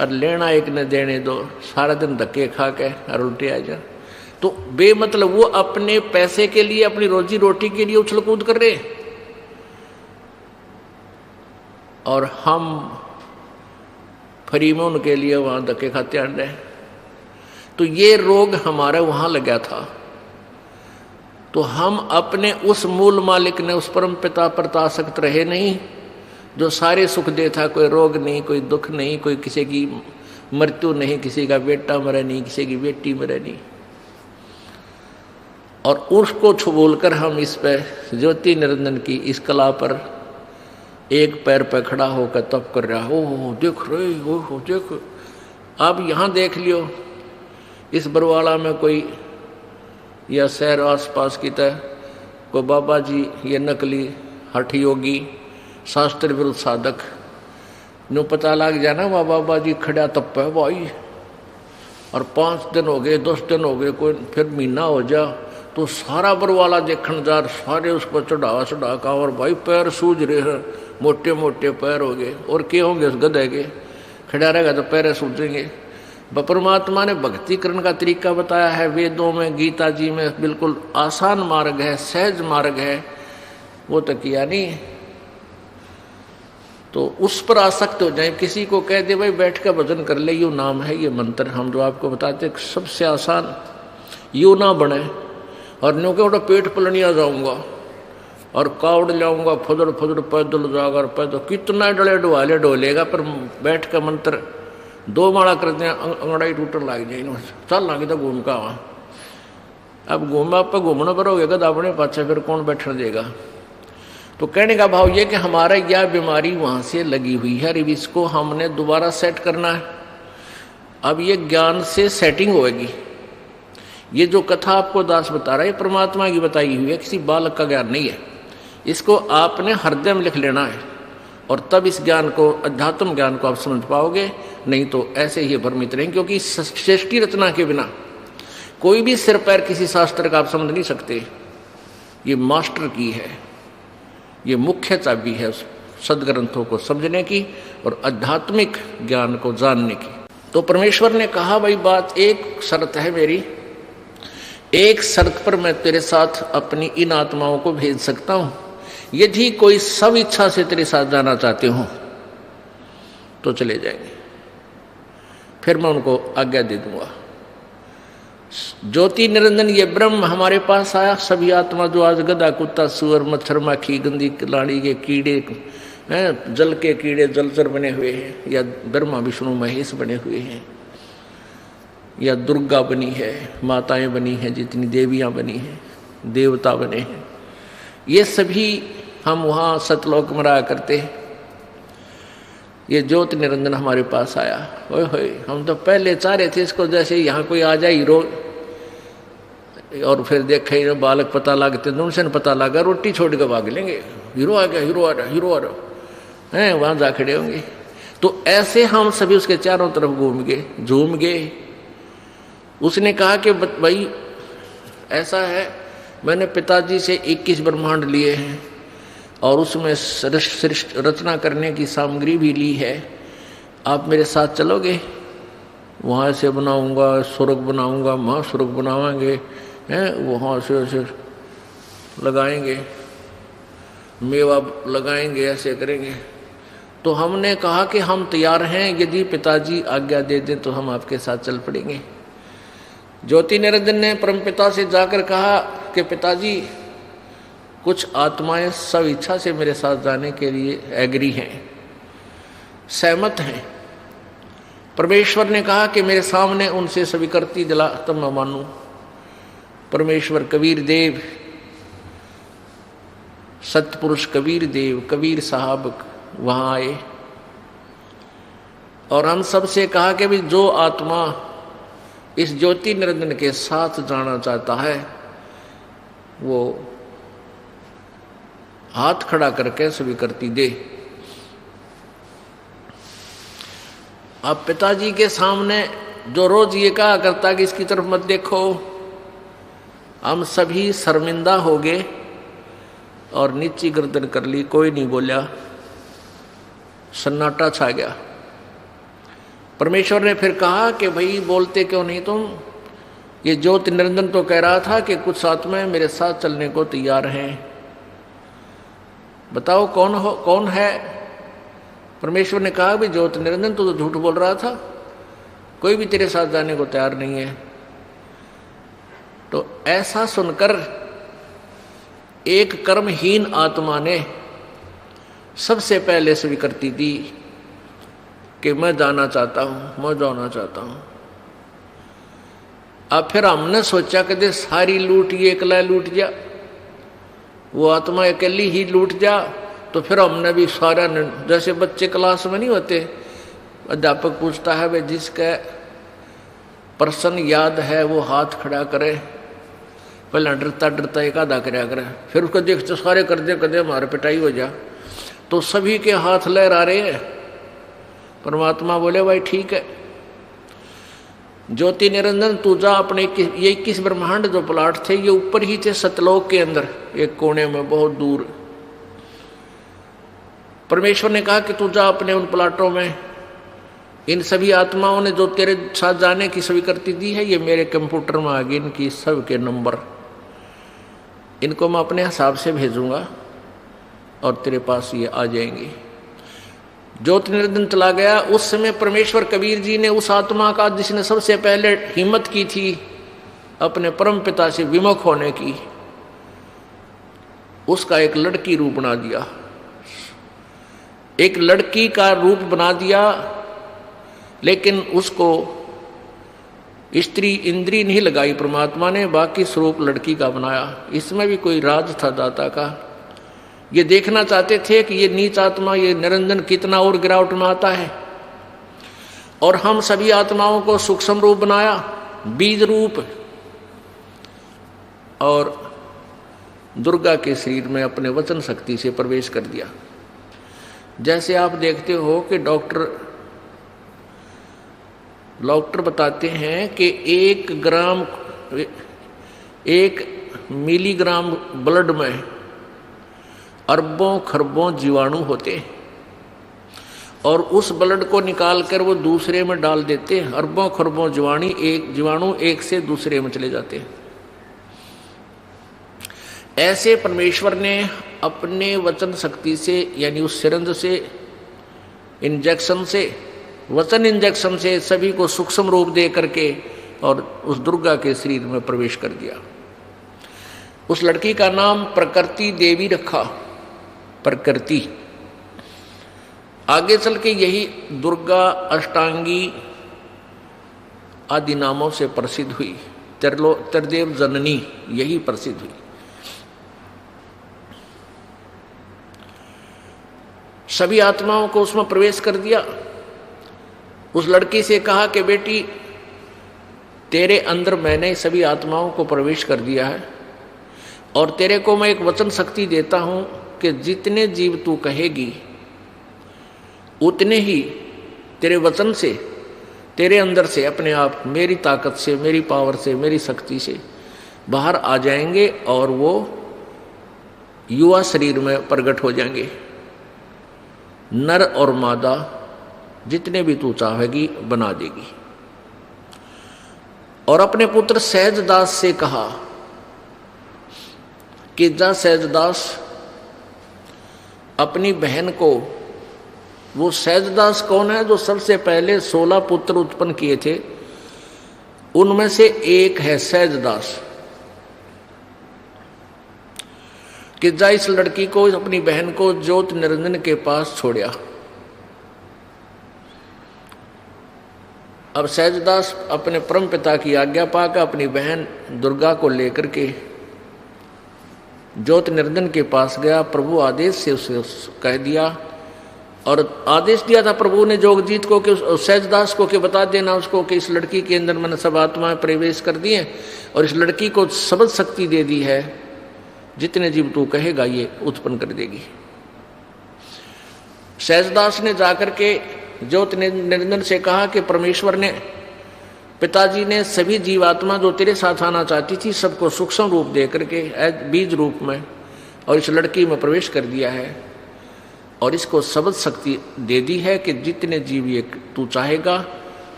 और लेना एक ने देने दो, सारा दिन धक्के खा के और उल्टे आ जा। तो बेमतलब वो अपने पैसे के लिए, अपनी रोजी रोटी के लिए उछल कूद कर रहे, और हम फ्री में उनके लिए वहां धक्के खाते आ रहे। तो ये रोग हमारे वहां लगा था। तो हम अपने उस मूल मालिक ने, उस परम पिता पर आसक्त रहे नहीं, जो सारे सुख देता, कोई रोग नहीं, कोई दुख नहीं, कोई किसी की मृत्यु नहीं, किसी का बेटा मरे नहीं, किसी की बेटी मरे नहीं। और उसको छुबोलकर हम इस पे ज्योति निरंजन की इस कला पर एक पैर पर खड़ा होकर तप कर रहा। ओह देख रहे हो, देख, अब यहाँ देख लियो, इस बरवाला में कोई या शहर आसपास की तरह कोई बाबा जी, ये नकली हठ योगी, शास्त्र विरुद्ध साधक नो पता लग जाना वह बाबा जी खड़ा तप है भाई, और 5 दिन हो गए, 10 दिन हो गए, कोई फिर महीना हो जा, तो सारा बरवाला देखने जा, सारे उसको चढ़ा का, और भाई पैर सूझ रहे हैं, मोटे मोटे पैर हो गए, और क्या होंगे उस गधे के, खड़ा रहेगा तो पैर सूझेंगे। परमात्मा ने भक्ति करने का तरीका बताया है वेदों में, गीता जी में, बिल्कुल आसान मार्ग है, सहज मार्ग है, वो तो किया नहीं। तो उस पर आसक्त हो जाए, किसी को कह दे भाई बैठ कर भजन कर ले, यू नाम है, ये मंत्र हम जो आपको बताते सबसे आसान, यू ना बने, और न्यू के पेट पलनिया जाऊंगा और कावड़ लाऊंगा, फुदड़ फुदड़ पैदल जाकर पैदल, कितना डले डुवाले डोलेगा, पर बैठ कर मंत्र 2 माला करते हैं, अंगड़ाई टूटने लग जाए, चल लगे तो घूम का वहाँ। अब घूमा पर घूमना पर हो गया अपने पाछे, फिर कौन बैठने देगा। तो कहने का भाव ये कि हमारा यह बीमारी वहाँ से लगी हुई है, अब इसको हमने दोबारा सेट करना है। अब ये ज्ञान से सेटिंग होगी। ये जो कथा आपको दास बता रहा है, ये परमात्मा की बताई हुई है, किसी बालक का ज्ञान नहीं है। इसको आपने हृदय में लिख लेना है, और तब इस ज्ञान को, अध्यात्म ज्ञान को आप समझ पाओगे, नहीं तो ऐसे ही भ्रमित रहेंगे। क्योंकि सृष्टि रचना के बिना कोई भी सिर पैर किसी शास्त्र का आप समझ नहीं सकते। ये मास्टर की है, ये मुख्य चाबी है सदग्रंथों को समझने की और आध्यात्मिक ज्ञान को जानने की। तो परमेश्वर ने कहा भाई बात, एक शर्त है मेरी, एक शर्त पर मैं तेरे साथ अपनी इन आत्माओं को भेज सकता हूं, यदि कोई सब इच्छा से तेरे साथ जाना चाहते हो तो चले जाएंगे, फिर मैं उनको आज्ञा दे दूंगा। ज्योति निरंजन ये ब्रह्म हमारे पास आया, सभी आत्मा जो आज गधा कुत्ता सुअर मच्छर माखी गंदी लाड़ी के कीड़े हैं, जल के कीड़े जलचर बने हुए हैं, या ब्रह्मा विष्णु महेश बने हुए हैं, या दुर्गा बनी है, माताएं बनी हैं, जितनी देवियां बनी हैं, देवता बने हैं, ये सभी हम वहाँ सतलोक में रहा करते हैं। ये ज्योति निरंजन हमारे पास आया, ओए होए, हम तो पहले चाह रहे थे इसको जैसे यहाँ कोई आ जाए हीरो, और फिर देखे बालक पता लगते, उनसे पता लगा रोटी छोड़ के भाग लेंगे, हीरो आ गया, हीरो आ रहा, हीरो आ रहा है, वहाँ जा खड़े होंगे। तो ऐसे हम सभी उसके चारों तरफ घूम गए, झूम गए। उसने कहा कि भाई ऐसा है, मैंने पिताजी से 21 ब्रह्मांड लिए हैं और उसमें रचना करने की सामग्री भी ली है, आप मेरे साथ चलोगे? वहाँ से बनाऊंगा, स्वर्ग बनाऊंगा, महास्वर्ग बनावाएंगे, हैं, वहाँ से ऐसे लगाएंगे, मेवा लगाएंगे, ऐसे करेंगे। तो हमने कहा कि हम तैयार हैं, यदि पिताजी आज्ञा दे दें तो हम आपके साथ चल पड़ेंगे। ज्योति निरंजन ने परमपिता से जाकर कहा कि पिताजी, कुछ आत्माएं सब इच्छा से मेरे साथ जाने के लिए एग्री हैं, सहमत हैं। परमेश्वर ने कहा कि मेरे सामने उनसे स्वीकृति दिला तब मैं मानूं। परमेश्वर कबीर देव, सतपुरुष कबीर देव, कबीर साहब वहाँ आए और हम सबसे कहा कि भी जो आत्मा इस ज्योति निरंजन के साथ जाना चाहता है वो हाथ खड़ा करके स्वीकृति दे। अब पिताजी के सामने जो रोज ये कहा करता कि इसकी तरफ मत देखो, हम सभी शर्मिंदा हो गए और नीची गर्दन कर ली, कोई नहीं बोला, सन्नाटा छा गया। परमेश्वर ने फिर कहा कि भाई बोलते क्यों नहीं तुम? ये ज्योति निरंजन तो कह रहा था कि कुछ आत्माएं मेरे साथ चलने को तैयार हैं, बताओ कौन है? परमेश्वर ने कहा भी ज्योति निरंजन तो झूठ बोल रहा था, कोई भी तेरे साथ जाने को तैयार नहीं है। तो ऐसा सुनकर एक कर्महीन आत्मा ने सबसे पहले स्वीकृति दी कि मैं जाना चाहता हूं, मैं जाना चाहता हूं। अब फिर हमने सोचा कि सारी लूट ये अकेला लूट जा, वो आत्मा अकेली ही लूट जा, तो फिर हमने भी सारा, जैसे बच्चे क्लास में नहीं होते, अध्यापक पूछता है भाई जिसका प्रश्न याद है वो हाथ खड़ा करे, पहले डरता डरता एक आधा कराया करे, फिर उसको देखते सारे कर दे हमारे पिटाई हो जा, तो सभी के हाथ लहरा रहे हैं। परमात्मा बोले भाई ठीक है, ज्योति निरंजन तू जा अपने ये 21 ब्रह्मांड जो प्लाट थे ये ऊपर ही थे सतलोक के अंदर एक कोने में बहुत दूर। परमेश्वर ने कहा कि तू जा अपने उन प्लाटों में, इन सभी आत्माओं ने जो तेरे साथ जाने की स्वीकृति दी है ये मेरे कंप्यूटर में आ गई, इनकी सब के नंबर, इनको मैं अपने हिसाब से भेजूंगा और तेरे पास ये आ जाएंगे। ज्योति निरंजन चला गया। उस समय परमेश्वर कबीर जी ने उस आत्मा का जिसने सबसे पहले हिम्मत की थी अपने परम पिता से विमुख होने की, उसका एक लड़की रूप बना दिया, एक लड़की का रूप बना दिया, लेकिन उसको स्त्री इंद्री नहीं लगाई परमात्मा ने, बाकी स्वरूप लड़की का बनाया। इसमें भी कोई राज था दाता का। ये देखना चाहते थे कि ये नीच आत्मा ये निरंजन कितना और गिरावट में आता है, और हम सभी आत्माओं को सूक्ष्म रूप बनाया, बीज रूप, और दुर्गा के शरीर में अपने वचन शक्ति से प्रवेश कर दिया। जैसे आप देखते हो कि डॉक्टर बताते हैं कि 1 मिलीग्राम ब्लड में अरबों खरबों जीवाणु होते हैं, और उस ब्लड को निकाल कर वो दूसरे में डाल देते हैं। अरबों खरबों जीवाणु एक से दूसरे में चले जाते हैं। ऐसे परमेश्वर ने अपने वचन शक्ति से, यानी उस सिरंज से, इंजेक्शन से, वचन इंजेक्शन से सभी को सूक्ष्म रूप दे करके और उस दुर्गा के शरीर में प्रवेश कर दिया। उस लड़की का नाम प्रकृति देवी रखा, प्रकृति। आगे चल के यही दुर्गा, अष्टांगी आदि नामों से प्रसिद्ध हुई। त्रिदेव जननी यही प्रसिद्ध हुई। सभी आत्माओं को उसमें प्रवेश कर दिया। उस लड़की से कहा कि बेटी तेरे अंदर मैंने सभी आत्माओं को प्रवेश कर दिया है, और तेरे को मैं एक वचन शक्ति देता हूं कि जितने जीव तू कहेगी उतने ही तेरे वचन से, तेरे अंदर से अपने आप मेरी ताकत से, मेरी पावर से, मेरी शक्ति से बाहर आ जाएंगे, और वो युवा शरीर में प्रकट हो जाएंगे। नर और मादा जितने भी तू चाहेगी बना देगी। और अपने पुत्र सहजदास से कहा कि जा सहजदास अपनी बहन को, वो सहजदास कौन है? जो सबसे पहले 16 पुत्र उत्पन्न किए थे, उनमें से एक है सहजदास, कि जा इस लड़की को, अपनी बहन को ज्योति निरंजन के पास छोड़या। अब सहजदास अपने परम पिता की आज्ञा पाकर अपनी बहन दुर्गा को लेकर के ज्योति निरंजन के पास गया। प्रभु आदेश से उसे कह दिया, और आदेश दिया था प्रभु ने जोगजीत को कि सहजदास को कि बता देना उसको कि इस लड़की के अंदर मैंने सब आत्माएं प्रवेश कर दी हैं, और इस लड़की को शब्द शक्ति दे दी है, जितने जीव तू कहेगा ये उत्पन्न कर देगी। सहजदास ने जाकर के ज्योति निरंजन से कहा कि परमेश्वर ने, पिताजी ने सभी जीवात्मा जो तेरे साथ आना चाहती थी सबको सूक्ष्म रूप दे करके बीज रूप में और इस लड़की में प्रवेश कर दिया है और इसको शब्द शक्ति दे दी है कि जितने जीव ये तू चाहेगा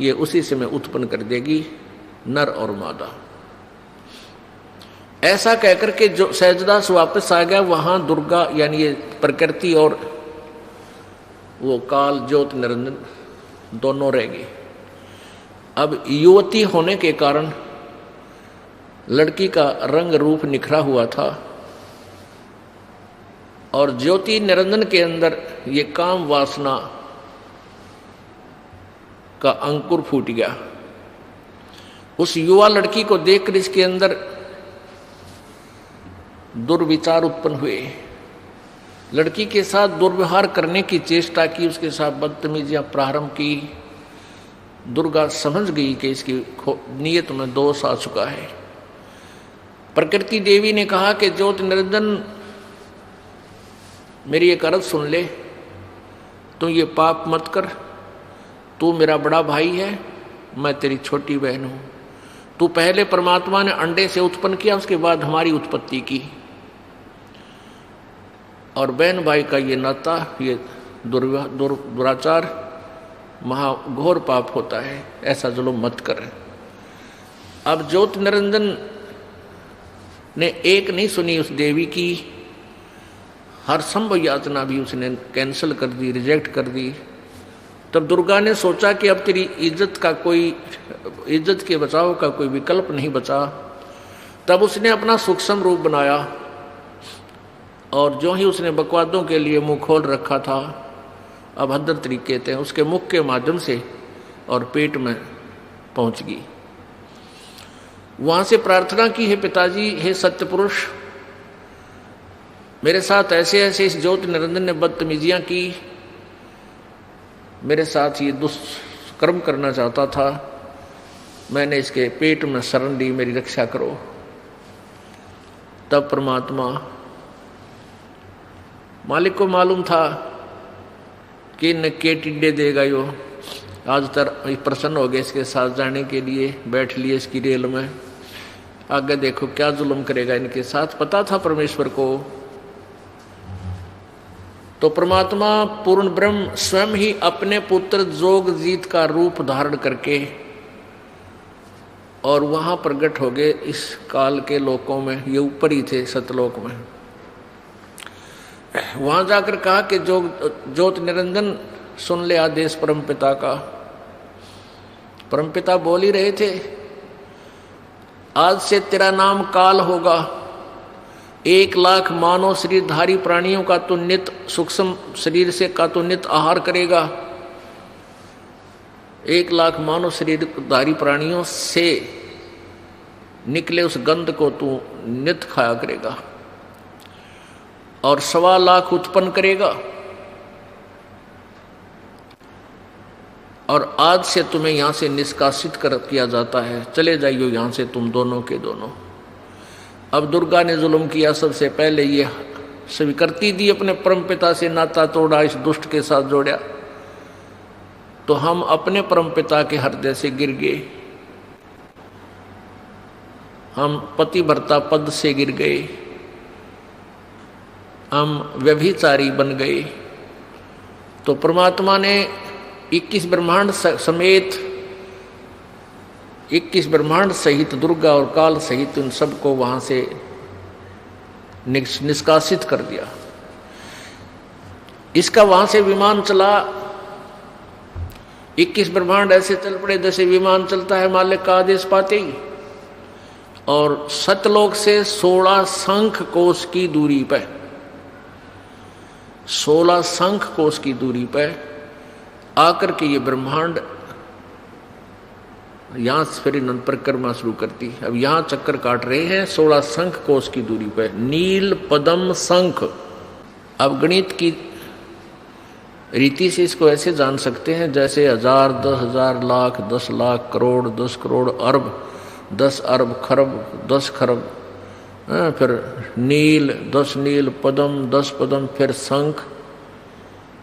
ये उसी से मैं उत्पन्न कर देगी, नर और मादा। ऐसा कहकर के जो सहजदास वापस आ गया, वहां दुर्गा यानी ये प्रकृति और वो काल ज्योति निरंजन दोनों रह गए। अब युवती होने के कारण लड़की का रंग रूप निखरा हुआ था और ज्योति निरंजन के अंदर ये काम वासना का अंकुर फूट गया। उस युवा लड़की को देखकर इसके अंदर दुर्विचार उत्पन्न हुए, लड़की के साथ दुर्व्यवहार करने की चेष्टा की, उसके साथ बदतमीजियां प्रारंभ की। दुर्गा समझ गई कि इसकी नीयत में दोष आ चुका है। प्रकृति देवी ने कहा कि ज्योति निरंजन मेरी एक अर्ज सुन ले, तू ये पाप मत कर, तू मेरा बड़ा भाई है, मैं तेरी छोटी बहन हूं। तू पहले परमात्मा ने अंडे से उत्पन्न किया, उसके बाद हमारी उत्पत्ति की, और बहन भाई का ये नाता, ये दुराचार महाघोर पाप होता है, ऐसा जुल्म मत कर। अब ज्योति निरंजन ने एक नहीं सुनी उस देवी की, हर संभव यातना भी उसने कैंसिल कर दी, रिजेक्ट कर दी। तब दुर्गा ने सोचा कि अब तेरी इज्जत के बचाव का कोई विकल्प नहीं बचा। तब उसने अपना सूक्ष्म रूप बनाया और जो ही उसने बकवादों के लिए मुंह खोल रखा था, अभद्र तरीके थे, उसके मुख के माध्यम से और पेट में पहुंच गई। वहां से प्रार्थना की, हे पिताजी, हे सत्य पुरुष, मेरे साथ ऐसे ऐसे इस ज्योति निरंजन ने बदतमीजियां की, मेरे साथ ये दुष्कर्म करना चाहता था, मैंने इसके पेट में शरण ली, मेरी रक्षा करो। तब परमात्मा मालिक को मालूम था कि न के टिड्डे देगा यो, आज तक प्रसन्न हो गए इसके साथ जाने के लिए, बैठ लिए इसकी रेल में, आगे देखो क्या जुल्म करेगा इनके साथ। पता था परमेश्वर को। तो परमात्मा पूर्ण ब्रह्म स्वयं ही अपने पुत्र जोगजीत का रूप धारण करके और वहां प्रकट हो गए इस काल के लोकों में, ये ऊपर ही थे सतलोक में। वहां जाकर कहा कि ज्योति निरंजन सुन ले आदेश परमपिता का। परमपिता बोल ही रहे थे, आज से तेरा नाम काल होगा, 1,00,000 मानव शरीरधारी प्राणियों का तो नित सूक्ष्म शरीर से का तो नित आहार करेगा, 1,00,000 मानव शरीरधारी प्राणियों से निकले उस गंध को तू नित खाया करेगा और 1,25,000 उत्पन्न करेगा। और आज से तुम्हें यहां से निष्कासित कर किया जाता है, चले जाइयो यहां से तुम दोनों के दोनों। अब दुर्गा ने जुल्म किया, सबसे पहले ये स्वीकृति दी, अपने परमपिता से नाता तोड़ा, इस दुष्ट के साथ जोड़ा, तो हम अपने परमपिता के हृदय से गिर गए, हम पतिव्रता पद से गिर गए, हम व्यभिचारी बन गए। तो परमात्मा ने 21 ब्रह्मांड समेत 21 ब्रह्मांड सहित दुर्गा और काल सहित उन सबको वहां से निष्कासित कर दिया। इसका वहां से विमान चला, 21 ब्रह्मांड ऐसे चल पड़े जैसे विमान चलता है मालिक का आदेश पाते ही, और सतलोक से 16 शंख कोश की दूरी पर 16 शंख कोश की दूरी पर आकर के ये ब्रह्मांड यहां से फिर इन्होंने परिक्रमा शुरू करती। अब यहां चक्कर काट रहे हैं 16 शंख कोश की दूरी पर, नील पद्म शंख। अब गणित की रीति से इसको ऐसे जान सकते हैं जैसे 1000, 10,000, लाख, 10 लाख, करोड़, 10 करोड़, अरब, 10 अरब, खरब, 10 खरब, फिर नील, 10 नील, पद्म, 10 पद्म, फिर शंख,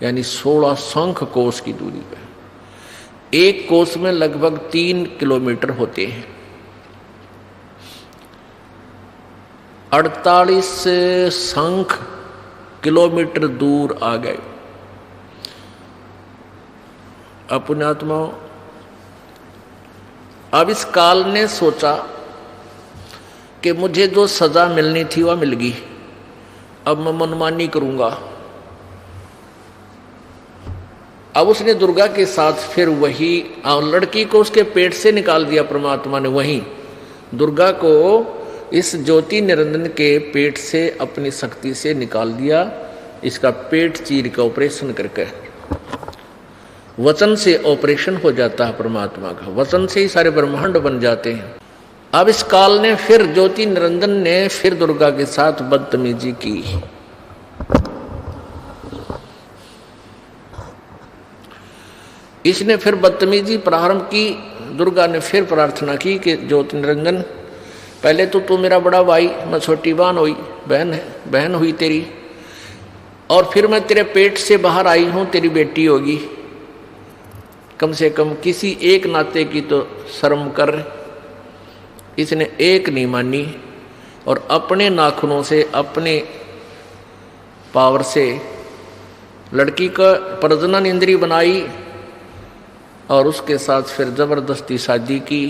यानी 16 शंख कोस की दूरी पे। एक कोस में लगभग 3 किलोमीटर होते हैं। 48 शंख किलोमीटर दूर आ गए। अपने आत्माओं, अब इस काल ने सोचा कि मुझे जो सजा मिलनी थी वह मिल गई, अब मैं मनमानी करूंगा। अब उसने दुर्गा के साथ फिर वही लड़की को उसके पेट से निकाल दिया परमात्मा ने। वहीं दुर्गा को इस ज्योति निरंजन के पेट से अपनी शक्ति से निकाल दिया। इसका पेट चीर का ऑपरेशन करके, वचन से ऑपरेशन हो जाता है परमात्मा का, वचन से ही सारे ब्रह्मांड बन जाते हैं। अब इस काल ने फिर ज्योति निरंजन ने फिर दुर्गा के साथ बदतमीजी की। इसने फिर बदतमीजी प्रारंभ की। दुर्गा ने फिर प्रार्थना की कि ज्योति निरंजन, पहले तो तू मेरा बड़ा भाई, मैं छोटी बहन हुई तेरी, और फिर मैं तेरे पेट से बाहर आई हूं, तेरी बेटी होगी। कम से कम किसी एक नाते की तो शर्म कर। इसने एक नहीं मानी और अपने नाखूनों से, अपने पावर से लड़की का प्रजनन इंद्री बनाई और उसके साथ फिर जबरदस्ती शादी की।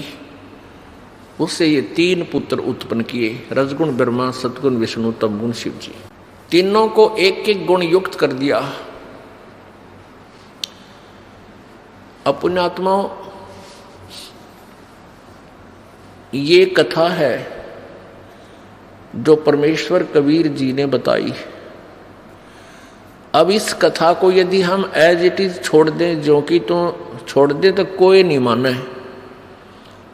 उससे ये 3 पुत्र उत्पन्न किए, रजगुण ब्रह्मा, सतगुण विष्णु, तमगुण शिव जी। तीनों को एक एक गुण युक्त कर दिया। अपने आत्माओं, ये कथा है जो परमेश्वर कबीर जी ने बताई। अब इस कथा को यदि हम एज इट इज छोड़ दें, जो कि तो छोड़ दें, तो कोई नहीं माने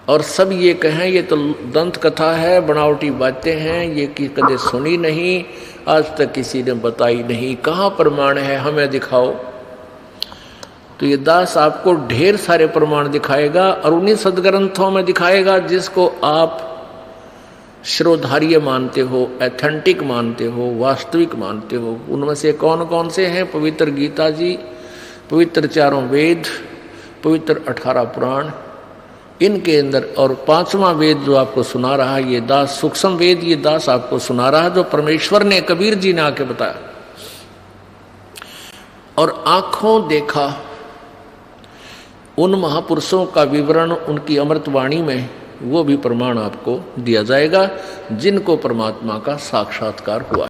और सब ये कहें ये तो दंत कथा है, बनावटी बातें हैं, ये कि कदे सुनी नहीं, आज तक किसी ने बताई नहीं, कहाँ प्रमाण है, हमें दिखाओ। तो ये दास आपको ढेर सारे प्रमाण दिखाएगा और उन्हीं सदग्रंथों में दिखाएगा जिसको आप श्रोधार्य मानते हो, एथेंटिक मानते हो, वास्तविक मानते हो। उनमें से कौन कौन से हैं? पवित्र गीता जी, पवित्र 4 वेद, पवित्र 18 पुराण, इनके अंदर, और 5वां वेद जो आपको सुना रहा है ये दास, सूक्ष्म वेद ये दास आपको सुना रहा है जो परमेश्वर ने, कबीर जी ने आके बताया। और आंखों देखा उन महापुरुषों का विवरण उनकी अमृतवाणी में, वो भी प्रमाण आपको दिया जाएगा जिनको परमात्मा का साक्षात्कार हुआ।